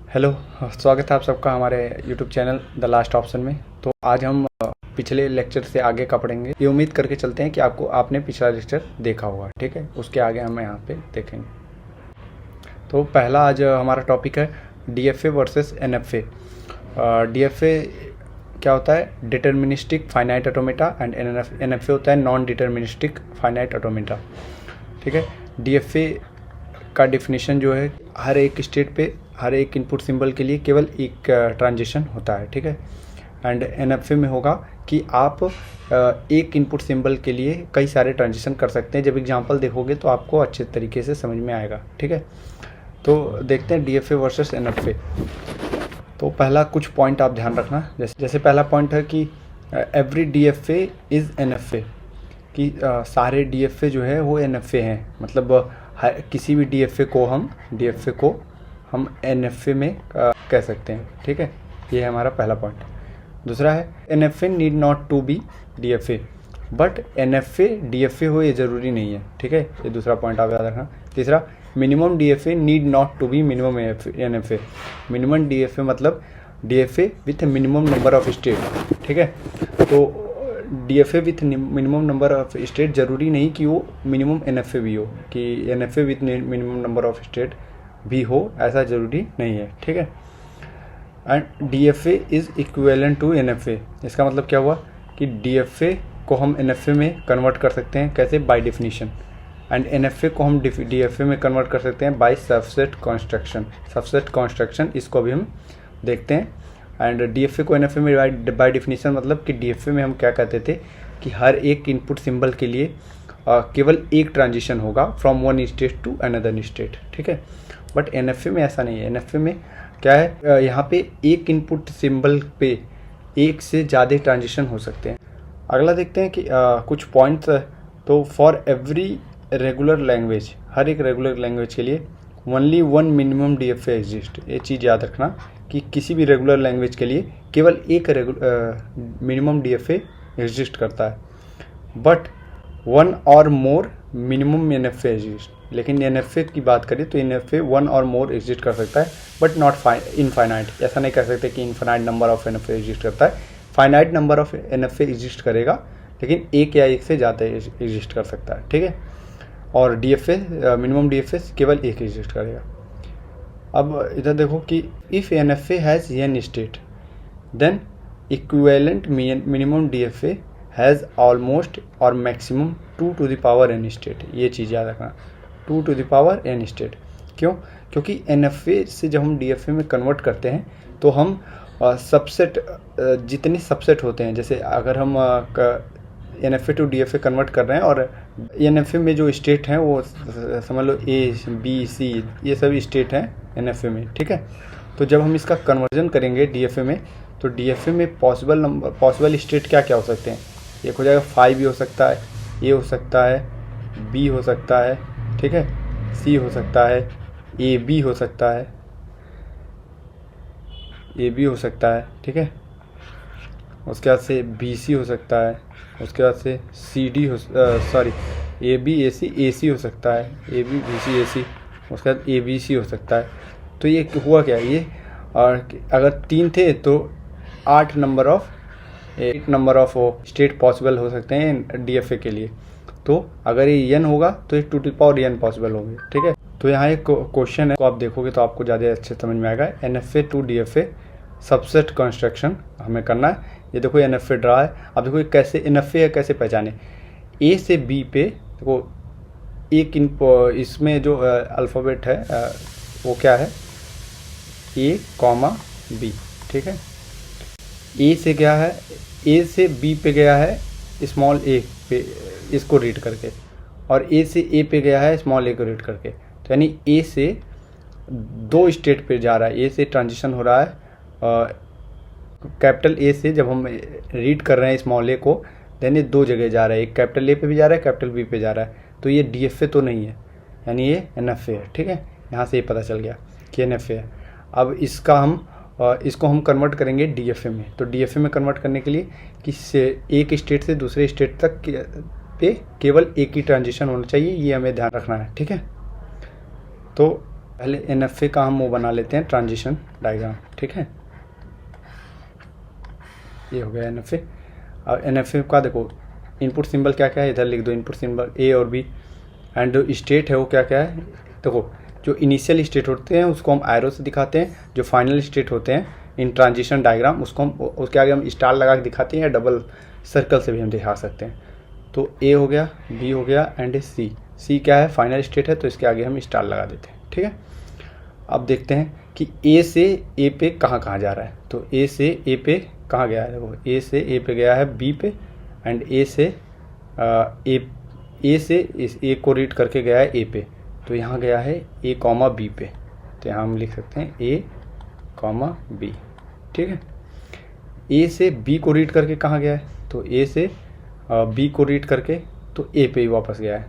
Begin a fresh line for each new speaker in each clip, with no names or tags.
Hello. स्वागत है आप सबका हमारे YouTube channel the last option में। तो आज हम पिछले लेक्चर से आगे का पढ़ेंगे। ये उम्मीद करके चलते हैं कि आपने पिछला लेक्चर देखा होगा, ठीक है। उसके आगे हम यहाँ पे देखेंगे। तो पहला आज हमारा टॉपिक है डीएफए वर्सेस एनएफए। डीएफए क्या होता है? Deterministic finite automata and NFA होता है नॉन डिटर्मिनिस्टिक फाइनाइट ऑटोमेटा, ठीक है। डीएफए का डिफिनीशन जो है, हर एक स्टेट पे हर एक इनपुट सिंबल के लिए केवल एक ट्रांजिशन होता है, ठीक है। एंड एनएफए में होगा कि आप एक इनपुट सिंबल के लिए कई सारे ट्रांजिशन कर सकते हैं। जब एग्जांपल देखोगे तो आपको अच्छे तरीके से समझ में आएगा, ठीक है। तो देखते हैं डीएफए वर्सेस एनएफए। तो पहला कुछ पॉइंट आप ध्यान रखना। जैसे पहला पॉइंट है कि एवरी डीएफए इज़ एनएफए, कि सारे डीएफए जो है वो एनएफए हैं। मतलब किसी भी डीएफए को हम एनएफए में कह सकते हैं, ठीक है। ये है हमारा पहला पॉइंट। दूसरा है NFA need not to be DFA, but NFA DFA हो ये ज़रूरी नहीं है, ठीक है। ये दूसरा पॉइंट आप याद रखना। तीसरा, minimum DFA need not to be minimum NFA. Minimum DFA मतलब DFA with minimum number of state, ठीक है। तो DFA with minimum number of state ज़रूरी नहीं कि वो मिनिमम एनएफए भी हो, कि NFA with minimum number of state भी हो, ऐसा ज़रूरी नहीं है, ठीक है। And DFA is equivalent to NFA. इसका मतलब क्या हुआ कि डीएफए को हम एनएफए में कन्वर्ट कर सकते हैं, कैसे? Bye definition. एंड एनएफए को हम डीएफए में कन्वर्ट कर सकते हैं by subset construction. Subset construction, इसको भी हम देखते हैं। एंड डीएफए को एनएफए में बाय डिफिनीशन मतलब कि डीएफए में हम क्या कहते थे कि हर एक इनपुट सिंबल के लिए केवल एक ट्रांजिशन होगा from one state to another state, ठीक है। बट एनएफए में ऐसा नहीं है। एनएफए में क्या है, यहाँ पे एक इनपुट सिंबल पे एक से ज़्यादा ट्रांजिशन हो सकते हैं। अगला देखते हैं कि कुछ पॉइंट्स। तो फॉर एवरी रेगुलर लैंग्वेज, हर एक रेगुलर लैंग्वेज के लिए only one minimum DFA exist. ये चीज़ याद रखना कि किसी भी रेगुलर लैंग्वेज के लिए केवल एक मिनिमम डीएफए एग्जिस्ट करता है। बट वन और मोर मिनिमम एनएफए एग्जिस्ट। लेकिन एनएफए की बात करें तो एनएफए वन और मोर एग्जिस्ट कर सकता है, बट नॉट इनफाइनाइट। ऐसा नहीं कह सकते कि infinite number of NFA exist करता है। Finite number of NFA exist करेगा, लेकिन एक या एक से ज़्यादा एग्जिस्ट कर सकता है, ठीक है। और डीएफए मिनिमम डीएफए केवल एक एग्जिस्ट करेगा। अब इधर देखो कि if NFA has n state then equivalent minimum DFA has almost और maximum 2 to the power n state. ये चीज़ याद रखना, 2 to the power n state. क्यों? क्योंकि एनएफए से जब हम डीएफए में कन्वर्ट करते हैं तो हम सबसेट, जितने सबसेट होते हैं, जैसे अगर हम एनएफए टू डीएफए कन्वर्ट कर रहे हैं और एनएफए में जो स्टेट हैं वो समझ लो ए बी सी, ये सभी स्टेट हैं एनएफए में, ठीक है। तो जब हम इसका कन्वर्जन करेंगे डीएफए में, तो डीएफए में पॉसिबल स्टेट क्या क्या हो सकते हैं? एक हो जाएगा 5 हो सकता है, ए हो सकता है, बी हो सकता है, ठीक है, सी हो सकता है, ए बी हो सकता है, ए बी हो सकता है, ठीक है। उसके बाद से बी सी हो सकता है, उसके बाद से सी डी हो, सॉरी, ए बी ए सी हो सकता है, ए बी बी सी ए सी, उसके बाद ए बी सी हो सकता है। तो ये हुआ क्या, ये और अगर 3 थे तो 8 नंबर ऑफ स्टेट पॉसिबल हो सकते हैं डीएफए के लिए। तो अगर ये एन होगा तो ये 2 to the power n possible होंगे, ठीक है। तो यहाँ एक क्वेश्चन है, तो आप देखोगे तो आपको ज़्यादा अच्छे समझ में आएगा। NFA to DFA subset construction हमें करना है। ये देखो एनएफए ड्रा है। अब देखो ये कैसे एनएफए है, कैसे पहचाने? ए से बी पे देखो एक इसमें जो अल्फ़ाबेट है वो क्या है? ए कॉमा बी, ठीक है। ए से क्या है, ए से बी पे गया है स्मॉल ए पे, इसको रीड करके, और ए से ए पे गया है स्मॉल ए को रीड करके। तो यानी ए से 2 स्टेट पे जा रहा है, ए से ट्रांजिशन हो रहा है कैपिटल ए से। जब हम रीड कर रहे हैं स्मॉल ए को, देन ये 2 जगह जा रहा है, एक कैपिटल ए पे भी जा रहा है, कैपिटल बी पे जा रहा है। तो ये डीएफए तो नहीं है, यानी ये एनएफए है, ठीक है। यहाँ से ये पता चल गया कि एनएफए है। अब इसको हम कन्वर्ट करेंगे डीएफए में। तो डीएफए में कन्वर्ट करने के लिए किससे, एक स्टेट से दूसरे स्टेट तक पे केवल एक ही ट्रांजिशन होना चाहिए, ये हमें ध्यान रखना है, ठीक है। तो पहले NFA का हम वो बना लेते हैं ट्रांजिशन डायग्राम, ठीक है। ये हो गया NFA। अब NFA का देखो इनपुट सिंबल क्या क्या है, इधर लिख दो इनपुट सिंबल A और B, एंड जो स्टेट है वो क्या क्या है। देखो जो इनिशियल स्टेट होते हैं उसको हम एरो से दिखाते हैं, जो फाइनल स्टेट होते हैं इन ट्रांजिशन डायग्राम उसको हम उसके आगे हम स्टार लगा के दिखाते हैं या डबल सर्कल से भी हम दिखा सकते हैं। तो A हो गया, B हो गया एंड C क्या है, फाइनल स्टेट है, तो इसके आगे हम स्टार लगा देते हैं, ठीक है। अब देखते हैं कि A से A पे कहाँ कहाँ जा रहा है। तो A से A पे कहाँ गया है, देखो A से A पे गया है B पे, एंड A से इस A को रीड करके गया है A पे, तो यहाँ गया है A, B पे, तो यहाँ हम लिख सकते हैं A, B, ठीक है। A से B को रीड करके कहाँ गया है, तो A से B को रीड करके तो A पे ही वापस गया है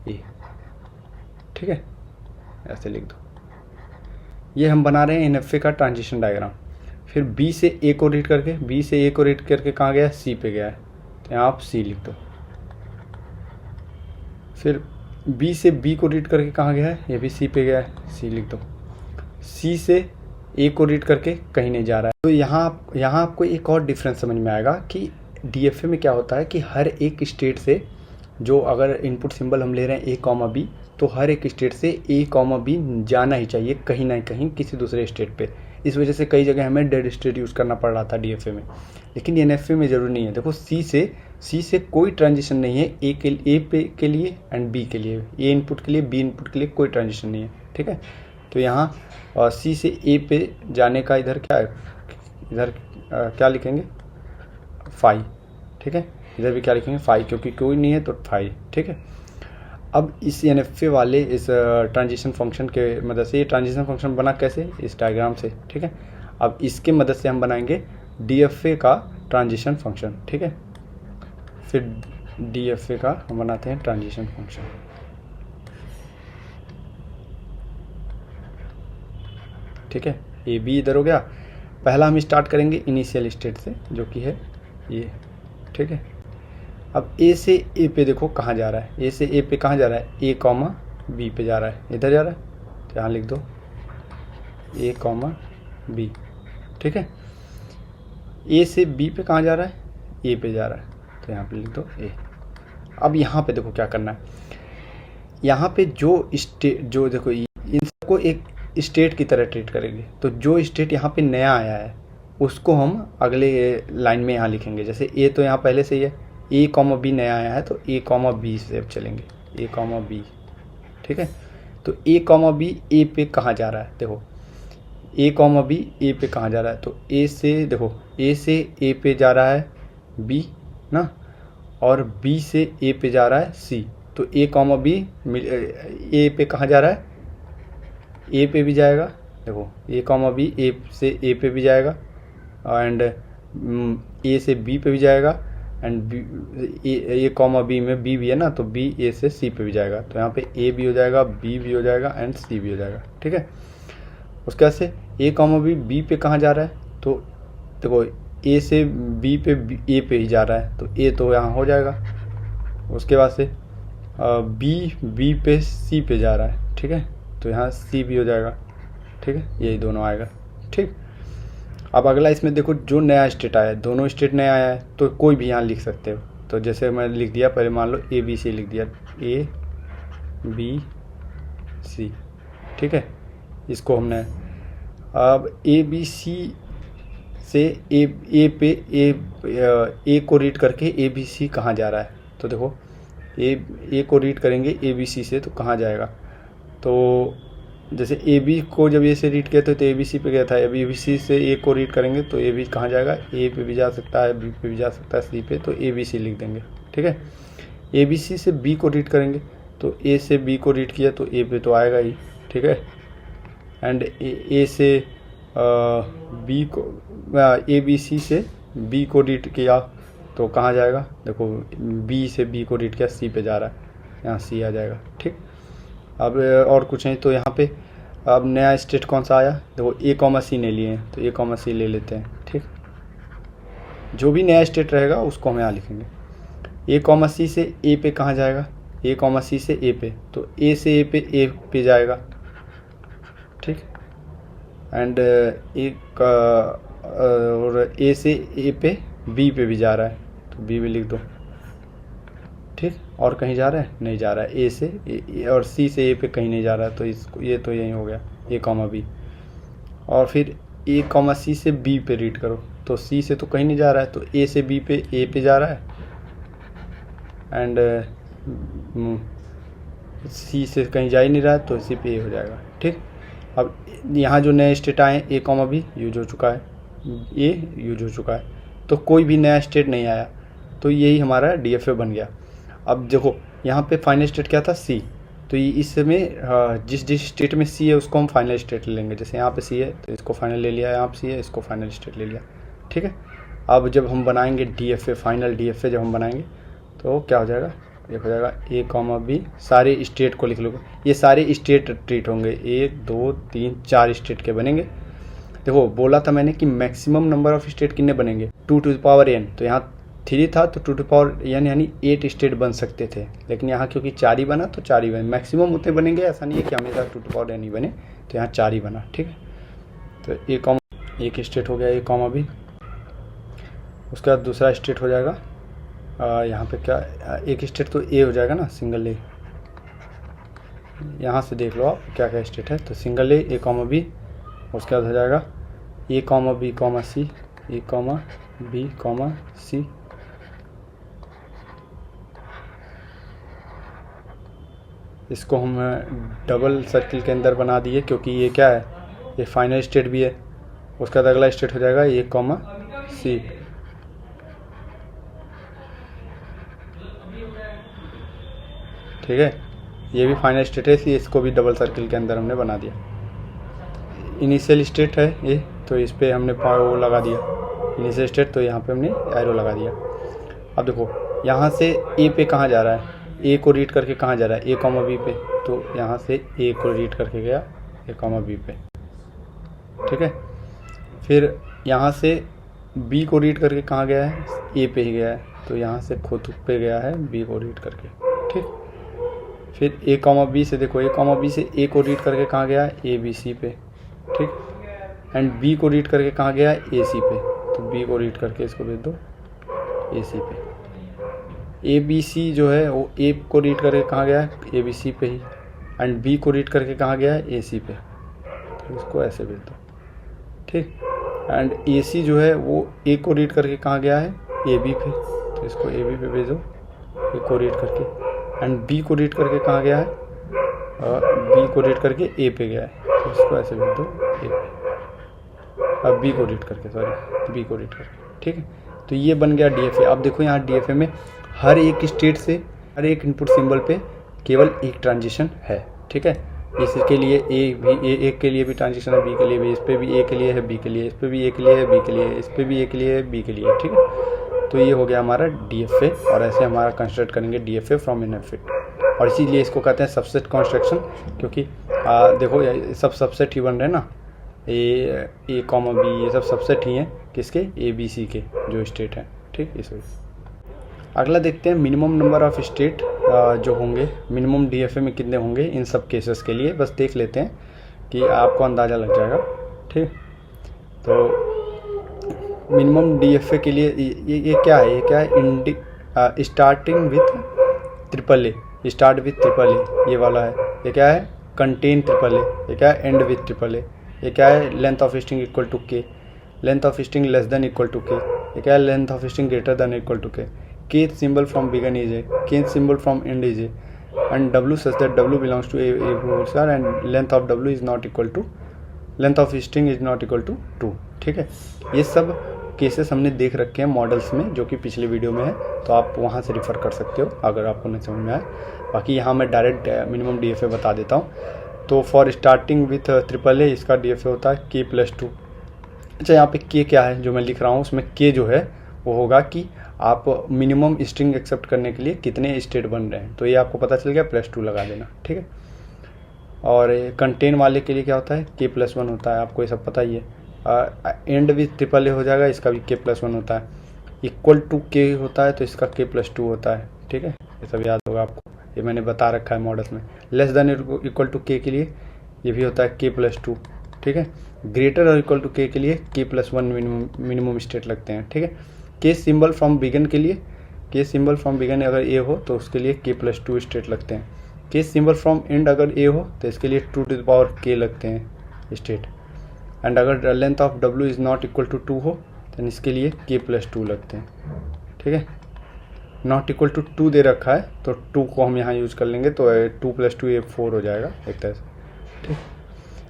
A, ठीक है, ऐसे लिख दो। ये हम बना रहे हैं NFA का ट्रांजिशन डायग्राम। फिर B से A को रीड करके कहाँ गया है, C पे गया है, तो यहाँ आप C लिख दो। फिर B से B को रीड करके कहाँ गया है, ये भी C पे गया है, C लिख दो। C से A को रीड करके कहीं नहीं जा रहा है। तो यहाँ आपको एक और डिफरेंस समझ में आएगा कि DFA में क्या होता है कि हर एक स्टेट से जो अगर इनपुट सिंबल हम ले रहे हैं A, B, तो हर एक स्टेट से A, B जाना ही चाहिए कहीं ना कहीं किसी दूसरे स्टेट पे। इस वजह से कई जगह हमें डेड स्टेट यूज़ करना पड़ रहा था DFA में, लेकिन NFA में ज़रूरी नहीं है। देखो C से कोई ट्रांजिशन नहीं है A पे के लिए एंड B के लिए, A इनपुट के लिए B इनपुट के लिए कोई ट्रांजिशन नहीं है, ठीक है। तो यहाँ C से A पे जाने का इधर क्या है, इधर क्या लिखेंगे 5, ठीक है। इधर भी क्या लिखेंगे 5, क्योंकि कोई नहीं है तो 5, ठीक है। अब इस NFA वाले इस ट्रांजिशन फंक्शन के मदद से, ये ट्रांजिशन फंक्शन बना कैसे, इस डायग्राम से, ठीक है। अब इसके मदद से हम बनाएंगे DFA का ट्रांजिशन फंक्शन, ठीक है। फिर DFA का हम बनाते हैं ट्रांजिशन फंक्शन, ठीक है। ये भी इधर हो गया। पहला हम स्टार्ट करेंगे इनिशियल स्टेट से, जो कि है ये, ठीक है। अब A से A पे देखो कहाँ जा रहा है, A से A पे कहाँ जा रहा है, A, B पे जा रहा है, इधर जा रहा है, तो यहाँ लिख दो A, B, ठीक है। A से B पे कहाँ जा रहा है, A पे जा रहा है, तो यहाँ पे लिख दो A। अब यहाँ पे देखो क्या करना है, यहाँ पे जो देखो इन सबको एक स्टेट की तरह ट्रीट करेंगे। तो जो स्टेट यहाँ पे नया आया है उसको हम अगले लाइन में यहाँ लिखेंगे। जैसे A तो यहाँ पहले से ही है, A, B नया आया है तो A, B से अब चलेंगे, A, B, ठीक है। तो A, B A पे कहाँ जा रहा है, देखो A, B A पे कहाँ जा रहा है, तो A से देखो A से A पे जा रहा है B ना, और B से A पे जा रहा है C। तो A, B A पे कहाँ जा रहा है, A पे भी जाएगा, देखो A, B A से A पे भी जाएगा, एंड A से B पे भी जाएगा, एंड A, B में B भी है ना, तो B A से C पे भी जाएगा। तो यहाँ पे A भी हो जाएगा, B भी हो जाएगा एंड C भी हो जाएगा, ठीक है। उसके बाद से A, B पे कहाँ जा रहा है, तो देखो A से B पे A पे ही जा रहा है, तो A तो यहाँ हो जाएगा। उसके बाद से B पे C पे जा रहा है, ठीक है, तो यहाँ C भी हो जाएगा, ठीक है, यही दोनों आएगा, ठीक। अब अगला इसमें देखो जो नया स्टेट आया है, दोनों स्टेट नया आया है, तो कोई भी यहाँ लिख सकते हो। तो जैसे मैं लिख दिया, पहले मान लो ABC लिख दिया, ABC, ठीक है। इसको हमने अब ABC से A पे A को रीड करके ABC कहाँ जा रहा है, तो देखो A को रीड करेंगे ABC से तो कहाँ जाएगा, तो जैसे AB को जब A से रीड किया तो ABC पे गया था, अब ABC से A को रीड करेंगे तो AB कहाँ जाएगा, A पे भी जा सकता है, B पे भी जा सकता है, C पे, तो ABC लिख देंगे, ठीक है। ABC से B को रीड करेंगे तो A से B को रीड किया तो A पे तो आएगा ही, ठीक है। एंड A से B को ABC से B को रीड किया तो कहाँ जाएगा, देखो B से B को रीड किया, C पे जा रहा है, यहाँ C आ जाएगा, ठीक। अब और कुछ नहीं, तो यहाँ पे अब नया स्टेट कौन सा आया, देखो A, C ने लिए हैं, तो A, C ले लेते हैं, ठीक। जो भी नया स्टेट रहेगा उसको हम यहाँ लिखेंगे। A, C से A पे कहाँ जाएगा, A, C से A पे, तो A से A पे जाएगा, एंड एक और ए से ए पे बी पे भी जा रहा है तो बी भी लिख दो, ठीक। और कहीं जा रहा है? नहीं जा रहा है। ए से और सी से ए पे कहीं नहीं जा रहा है तो इसको ये तो यही हो गया ए कॉमा बी। और फिर ए कॉमा सी से बी पे रीड करो तो सी से तो कहीं नहीं जा रहा है तो ए से बी पे ए पे जा रहा है एंड सी से कहीं जा ही नहीं रहा है तो इसी पे ए हो जाएगा, ठीक। अब यहाँ जो नए स्टेट आए ए कॉमा बी यूज हो चुका है, ए यूज हो चुका है तो कोई भी नया स्टेट नहीं आया तो यही हमारा DFA बन गया। अब देखो यहाँ पे फाइनल स्टेट क्या था? सी। तो ये इसमें जिस स्टेट में सी है उसको हम फाइनल स्टेट ले लेंगे। जैसे यहाँ पे सी है तो इसको फाइनल ले लिया, यहाँ पे सी है इसको फाइनल स्टेट ले लिया, ठीक है। अब जब हम बनाएंगे DFA, फाइनल DFA जब हम बनाएंगे तो क्या हो जाएगा? ये हो जाएगा ए कॉमा बी, सारे स्टेट को लिख लो। ये सारे स्टेट ट्रीट होंगे, 1 2 3 4 स्टेट के बनेंगे। देखो बोला था मैंने कि मैक्सिमम नंबर ऑफ स्टेट कितने बनेंगे? 2 टू द पावर n। तो यहाँ 3 था तो 2 टू द पावर n यानी 8 स्टेट बन सकते थे, लेकिन यहाँ क्योंकि 4 ही बना तो 4 ही बने। मैक्सिमम उतने बनेंगे, ऐसा नहीं है कि हमेशा 2 टू द पावर n ही बने, तो यहाँ 4 ही बना, ठीक है। तो ए कॉमा एक स्टेट हो गया ए कॉमा बी। उसके बाद दूसरा स्टेट हो जाएगा यहाँ पे क्या, एक स्टेट तो ए हो जाएगा ना, सिंगल ए। यहाँ से देख लो आप क्या क्या स्टेट है। तो सिंगल ए कॉमा बी। उसके बाद हो जाएगा ए कॉमा बी कॉमा सी, ए कॉमा बी कॉमा सी। इसको हम डबल सर्किल के अंदर बना दिए क्योंकि ये क्या है, ये फाइनल स्टेट भी है। उसका बाद अगला स्टेट हो जाएगा ए कॉमा सी। ठीक है, ये भी फाइनल स्टेट है इसलिए इसको भी डबल सर्किल के अंदर हमने बना दिया। इनिशियल स्टेट है ये, तो इस पर हमने वो लगा दिया इनिशियल स्टेट, तो यहाँ पे हमने एरो लगा दिया। अब देखो यहाँ से ए पे कहाँ जा रहा है, ए को रीड करके कहाँ जा रहा है, ए कॉमा बी पे। तो यहाँ से ए को रीड करके गया ए कॉमा बी पे, ठीक है। फिर यहाँ से बी को रीड करके कहाँ गया है, ए पे ही गया है, तो यहाँ से खुद पे गया है बी को रीड करके, ठीक। फिर ए कॉमा बी से देखो, ए कॉमा बी से ए को रीड करके कहाँ गया है, ए बी सी पे, ठीक। एंड बी को रीड करके कहाँ गया है, ए सी पे। तो बी को रीड करके इसको भेज दो ए सी पे। ए बी सी जो है वो ए को रीड करके कहाँ गया है, ए बी सी पे ही। एंड बी को रीड करके कहाँ गया है, ए सी पे। तो इसको ऐसे भेज दो, ठीक। एंड ए सी जो है वो ए को रीड करके कहाँ गया है, ए बी पे। तो इसको ए बी पे भेजो ए को रीड करके। एंड बी को रीड करके कहाँ गया है, बी को रीड करके ए पे गया है। तो इसको ऐसे भेज दो ए पे। अब बी को रीड करके, सॉरी बी को रीड करके, ठीक है। तो ये बन गया DFA। अब देखो यहाँ DFA में हर एक स्टेट से हर एक इनपुट सिंबल पे केवल एक ट्रांजिशन है, ठीक है। इसके लिए ए के लिए भी ट्रांजिशन है, बी के लिए भी, इस पे भी ए के लिए है, बी के लिए, इस पे भी ए के लिए है, बी के लिए, इस पे भी ए के लिए है, बी के लिए, ठीक है। तो ये हो गया हमारा DFA, और ऐसे हमारा कंस्ट्रक्ट करेंगे DFA फ्रॉम इनफिट। और इसीलिए इसको कहते हैं सबसेट कंस्ट्रक्शन, क्योंकि देखो ये सब सबसेट ही बन रहे हैं ना, ए कॉमा बी, ये सब सबसेट ही हैं किसके, ए बी सी के जो स्टेट हैं, ठीक। इस वजह अगला देखते हैं मिनिमम नंबर ऑफ स्टेट जो होंगे मिनिमम DFA में कितने होंगे इन सब केसेस के लिए। बस देख लेते हैं कि आपको अंदाज़ा लग जाएगा, ठीक। तो मिनिमम DFA के लिए ये क्या है, ये क्या है, starting with triple A, start with triple A, ये वाला है। ये क्या है, कंटेन ट्रिपल ए। ये क्या है, एंड विथ ट्रिपल ए। ये क्या है, length of string equal to k, length of string less than equal to k. ये क्या है, length of string greater than equal to k. Kth symbol from begin is a, kth symbol from end is a, and W such that W belongs to a whole star and length of W is not equal to, length of string is not equal to 2, ठीक है। ये सब cases हमने देख रखे हैं models में, जो कि पिछले वीडियो में है, तो आप वहाँ से रिफ़र कर सकते हो अगर आपको नहीं समझ में आए। बाकी यहाँ मैं डायरेक्ट मिनिमम DFA बता देता हूँ। तो for starting with triple A इसका DFA होता है K+2। अच्छा, यहाँ पे K क्या है जो मैं लिख रहा हूँ, उसमें K जो है वो होगा कि आप मिनिमम स्ट्रिंग एक्सेप्ट करने के लिए कितने स्टेट बन रहे हैं। तो ये आपको पता चल गया, +2 लगा देना, ठीक है। और कंटेन वाले के लिए क्या होता है, K+1 होता है, आपको ये सब पता ही है। एंड विथ ट्रिपल ए हो जाएगा, इसका भी K+1 होता है। इक्वल टू K होता है तो इसका K+2 होता है, ठीक है। ये सब याद होगा आपको, ये मैंने बता रखा है मॉडल्स में। Less than equal to K के लिए ये भी होता है K+2, ठीक है। ग्रेटर और इक्वल टू के लिए k+1 मिनिमम स्टेट लगते हैं, ठीक है। केस सिंबल फ्रॉम बिगन के लिए, केस सिंबल फ्रॉम बिगन अगर ए हो तो उसके लिए k+2 स्टेट लगते हैं। केस सिंबल फ्रॉम एंड अगर ए हो तो इसके लिए 2k लगते हैं स्टेट। एंड अगर length of w is not equal to 2 हो तो इसके लिए k+2 लगते हैं, ठीक है। नॉट इक्वल टू 2 दे रखा है तो 2 को हम यहाँ यूज़ कर लेंगे तो 2+2 ये 4 हो जाएगा एक तरह से, ठीक।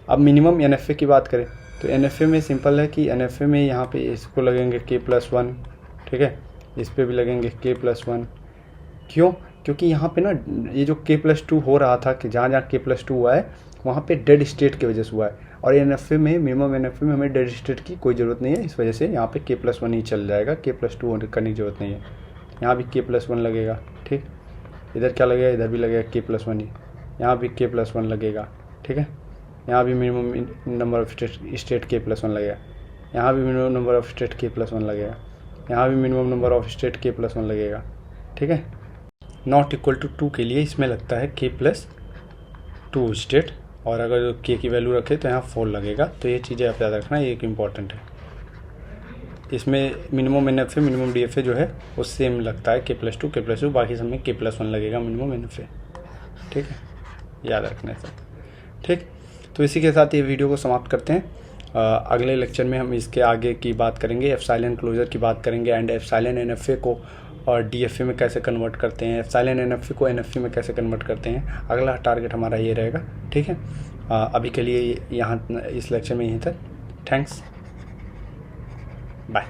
अब मिनिमम NFA की बात करें तो NFA में सिंपल है कि NFA में यहाँ पे इसको लगेंगे k+1, ठीक है। इस पर भी लगेंगे k+1। क्यों? क्योंकि यहाँ पे ना ये जो k+2 हो रहा था कि जहाँ जहाँ k+2 हुआ है वहाँ पे डेड स्टेट की वजह से हुआ है, और NFA में मिनिमम NFA में हमें डेड स्टेट की कोई ज़रूरत नहीं है, इस वजह से यहाँ पे k+1 ही चल जाएगा, k+2 करने की ज़रूरत नहीं है। यहाँ भी k+1 लगेगा, ठीक। इधर क्या लगेगा? इधर भी लगेगा k+1 ही, यहाँ भी k+1 लगेगा, ठीक है। यहाँ भी minimum number of state k+1 लगेगा, यहाँ भी minimum number of state k+1 लगेगा, यहाँ भी minimum number of state k+1 लगेगा, ठीक है। नॉट इक्वल टू 2 के लिए इसमें लगता है k+2 स्टेट, और अगर k की वैल्यू रखे तो यहाँ 4 लगेगा। तो ये चीज़ें आप याद रखना, ये एक इम्पॉर्टेंट है। इसमें मिनिमम NFA मिनिमम DFA जो है वो सेम लगता है k+2, बाकी सब में k+1 लगेगा मिनिमम NFA, ठीक है, याद रखना है सब, ठीक। तो इसी के साथ ये वीडियो को समाप्त करते हैं। अगले लेक्चर में हम इसके आगे की बात करेंगे, एप्सिलॉन क्लोजर की बात करेंगे, एंड एप्सिलॉन NFA को और DFA में कैसे कन्वर्ट करते हैं, एप्सिलॉन NFA को NFA में कैसे कन्वर्ट करते हैं। अगला टारगेट हमारा ये रहेगा, ठीक है। अभी के लिए यहाँ इस लेक्चर में यहीं तक। Thanks, bye.